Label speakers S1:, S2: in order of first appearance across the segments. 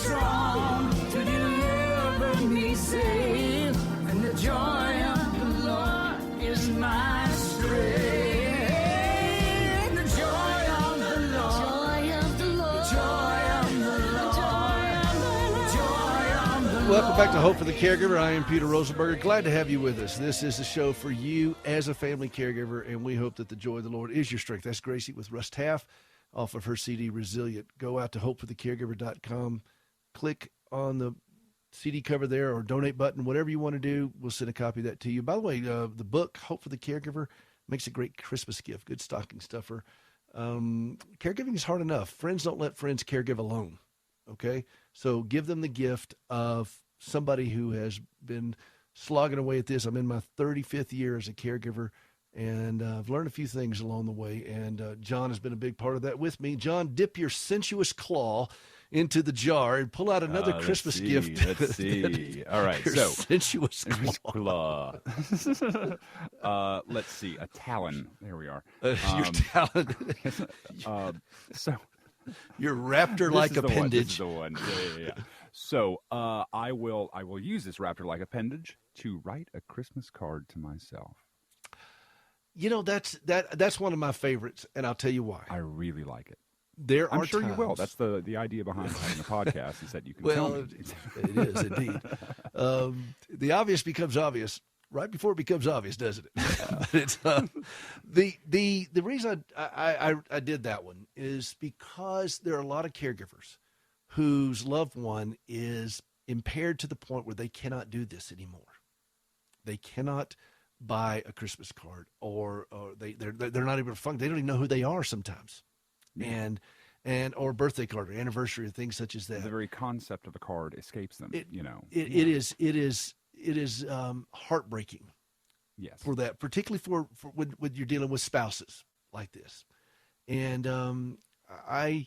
S1: strong to deliver me safe, and the joy of the Lord is my strength. The joy of the Lord, joy of the Lord, joy of the Lord, joy of the Lord.
S2: Welcome back to Hope for the Caregiver. I am Peter Rosenberger. Glad to have you with us. This is a show for you as a family caregiver, and we hope that the joy of the Lord is your strength. That's Gracie with Russ Taff off of her CD, Resilient. Go out to hopeforthecaregiver.com, click on the CD cover there or donate button, whatever you want to do. We'll send a copy of that to you. By the way, the book, Hope for the Caregiver, makes a great Christmas gift, good stocking stuffer. Caregiving is hard enough. Friends don't let friends caregive alone, okay? So give them the gift of somebody who has been slogging away at this. I'm in my 35th year as a caregiver, and I've learned a few things along the way, and John has been a big part of that with me. John, dip your sensuous claw into the jar and pull out another Christmas gift.
S3: Let's see. All right. So,
S2: sensuous claw.
S3: Let's see. A talon. There we are.
S2: Your talon. Your raptor-like appendage.
S3: This is the one. Yeah. So I will use this raptor-like appendage to write a Christmas card to myself.
S2: You know, that's one of my favorites, and I'll tell you why.
S3: I really like it.
S2: I'm
S3: sure
S2: times,
S3: you will. That's the idea behind having a podcast is that you can
S2: well,
S3: tell me.
S2: It is indeed. The obvious becomes obvious right before it becomes obvious, doesn't it? It's, the reason I did that one is because there are a lot of caregivers whose loved one is impaired to the point where they cannot do this anymore. They cannot buy a Christmas card, or they're not able to function. They don't even know who they are sometimes. Yeah. And or birthday card or anniversary or things such as that.
S3: The very concept of a card escapes them.
S2: It is heartbreaking.
S3: Yes.
S2: For that, particularly for when you're dealing with spouses like this. And I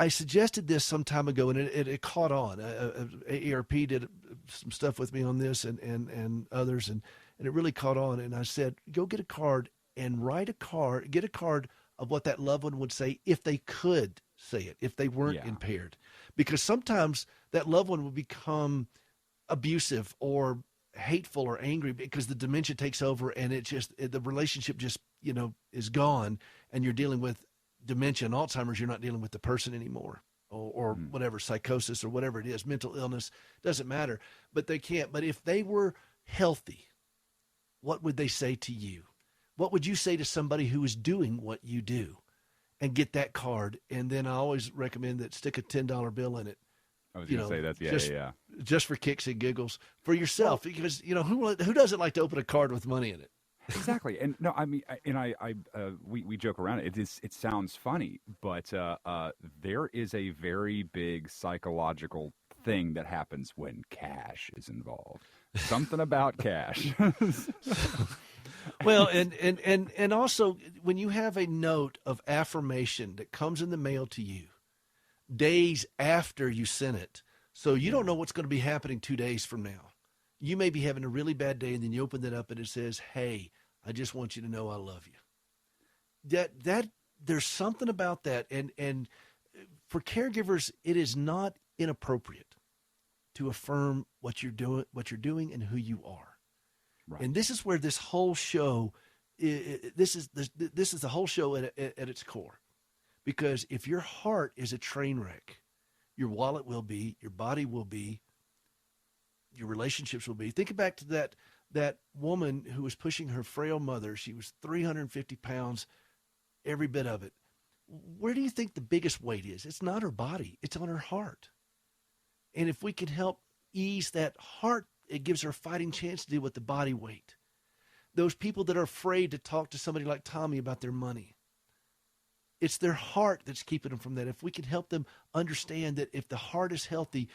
S2: suggested this some time ago, and it caught on. AARP did some stuff with me on this, and others, and it really caught on. And I said, go get a card and get a card of what that loved one would say if they could say it, if they weren't impaired. Because sometimes that loved one will become abusive or hateful or angry because the dementia takes over, and the relationship just, is gone, and you're dealing with dementia and Alzheimer's. You're not dealing with the person anymore, or whatever, psychosis or whatever it is, mental illness, doesn't matter. But they can't. But if they were healthy, what would they say to you? What would you say to somebody who is doing what you do? And get that card. And then I always recommend that stick a $10 bill in it.
S3: I was going to say that. Yeah.
S2: Just for kicks and giggles for yourself, because who doesn't like to open a card with money in it?
S3: Exactly. And no, I mean, we joke around. It sounds funny, but there is a very big psychological thing that happens when cash is involved. Something about cash.
S2: Well, and also when you have a note of affirmation that comes in the mail to you days after you sent it, so you don't know what's going to be happening 2 days from now. You may be having a really bad day, and then you open it up and it says, "Hey, I just want you to know I love you." That there's something about that, and for caregivers, it is not inappropriate to affirm what you're doing, and who you are. Right. And this is where this whole show, this is the whole show at its core. Because if your heart is a train wreck, your wallet will be, your body will be, your relationships will be. Think back to that woman who was pushing her frail mother. She was 350 pounds, every bit of it. Where do you think the biggest weight is? It's not her body. It's on her heart. And if we can help ease that heart, it gives her a fighting chance to deal with the body weight. Those people that are afraid to talk to somebody like Tommy about their money, it's their heart that's keeping them from that. If we can help them understand that if the heart is healthy,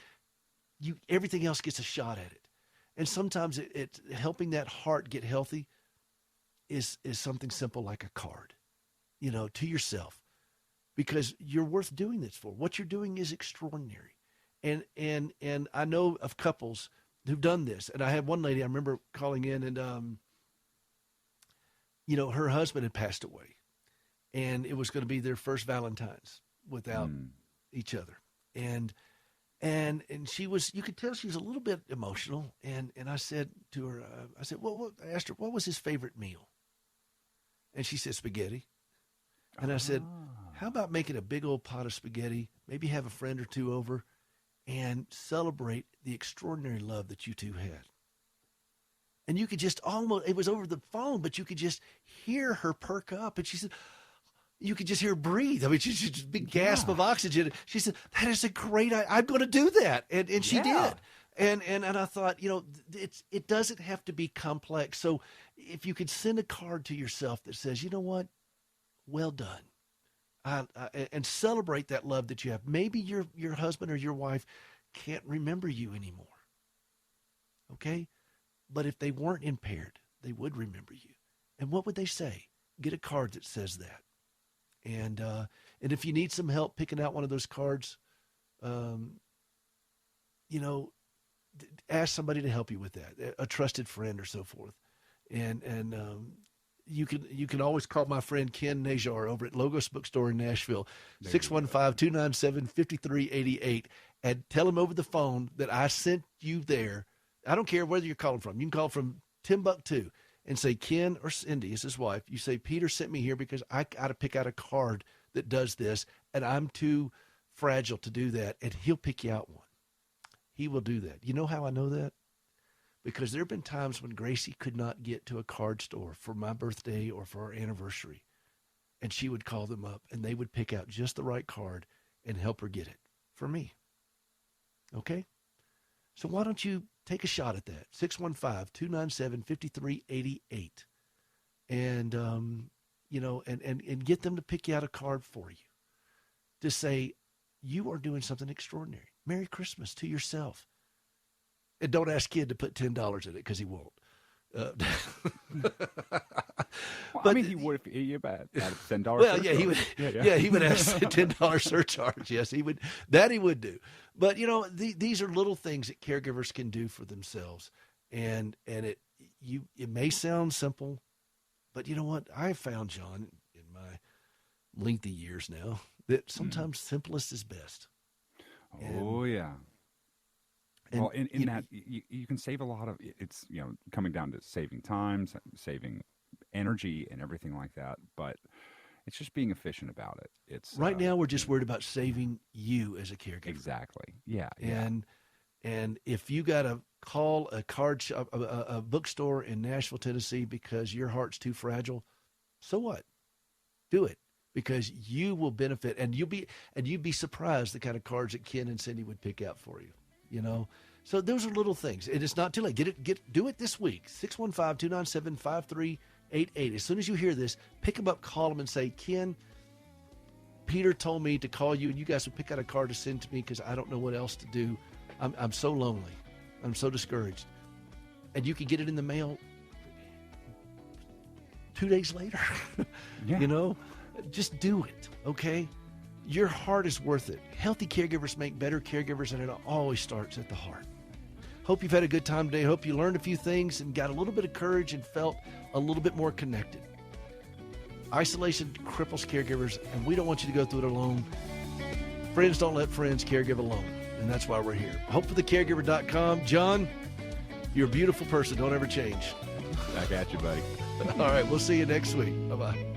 S2: everything else gets a shot at it. And sometimes it's helping that heart get healthy is something simple like a card, to yourself, because you're worth doing this for. What you're doing is extraordinary. And I know of couples who've done this. And I had one lady I remember calling in, and her husband had passed away, and it was going to be their first Valentine's without each other. And she was, you could tell she was a little bit emotional. And I said to her, I asked her, what was his favorite meal? And she said, spaghetti. And I said, how about making a big old pot of spaghetti, maybe have a friend or two over, and celebrate the extraordinary love that you two had? And you could just almost, it was over the phone, but you could just hear her perk up. And she said, you could just hear her breathe. I mean, she's just a big gasp of oxygen. She said, that is a great, I'm going to do that. And she did. And I thought, it doesn't have to be complex. So if you could send a card to yourself that says, you know what, well done. And celebrate that love that you have. Maybe your husband or your wife can't remember you anymore. Okay? But if they weren't impaired, they would remember you. And what would they say? Get a card that says that. And if you need some help picking out one of those cards, ask somebody to help you with that, a trusted friend or so forth. And you can always call my friend Ken Najar over at Logos Bookstore in Nashville, 615-297-5388, and tell him over the phone that I sent you there. I don't care whether you're calling from. You can call from Timbuktu and say, Ken or Cindy is his wife. You say, Peter sent me here because I got to pick out a card that does this, and I'm too fragile to do that, and he'll pick you out one. He will do that. You know how I know that? Because there have been times when Gracie could not get to a card store for my birthday or for our anniversary, and she would call them up, and they would pick out just the right card and help her get it for me. Okay? So why don't you take a shot at that? 615-297-5388. And, and get them to pick you out a card for you to say, you are doing something extraordinary. Merry Christmas to yourself. And don't ask kid to put $10 in it because he won't.
S3: But I mean, he would if you bet $10.
S2: Well, yeah, he would. Yeah, he would ask a $10 surcharge. Yes, he would. That he would do. But these are little things that caregivers can do for themselves, and it may sound simple, but you know what? I have found, John, in my lengthy years now, that sometimes simplest is best.
S3: Yeah. Well, in that, you can save a lot of, it's, coming down to saving time, saving energy and everything like that, but it's just being efficient about it. It's
S2: right now we're just worried about saving you as a caregiver.
S3: Exactly. Yeah.
S2: And if you got to call a card shop, a bookstore in Nashville, Tennessee, because your heart's too fragile, so what? Do it, because you will benefit, and you'd be surprised the kind of cards that Ken and Cindy would pick out for you. So those are little things. And it's not too late. Do it this week. 615-297-5388. As soon as you hear this, pick them up, call them, and say, Ken, Peter told me to call you, and you guys will pick out a card to send to me because I don't know what else to do. I'm so lonely. I'm so discouraged. And you can get it in the mail 2 days later. Yeah. Just do it, okay? Your heart is worth it. Healthy caregivers make better caregivers, and it always starts at the heart. Hope you've had a good time today. Hope you learned a few things and got a little bit of courage and felt a little bit more connected. Isolation cripples caregivers, and we don't want you to go through it alone. Friends don't let friends caregive alone, and that's why we're here. HopeForTheCaregiver.com. John, you're a beautiful person. Don't ever change.
S3: Back at you, buddy.
S2: All right, we'll see you next week. Bye-bye.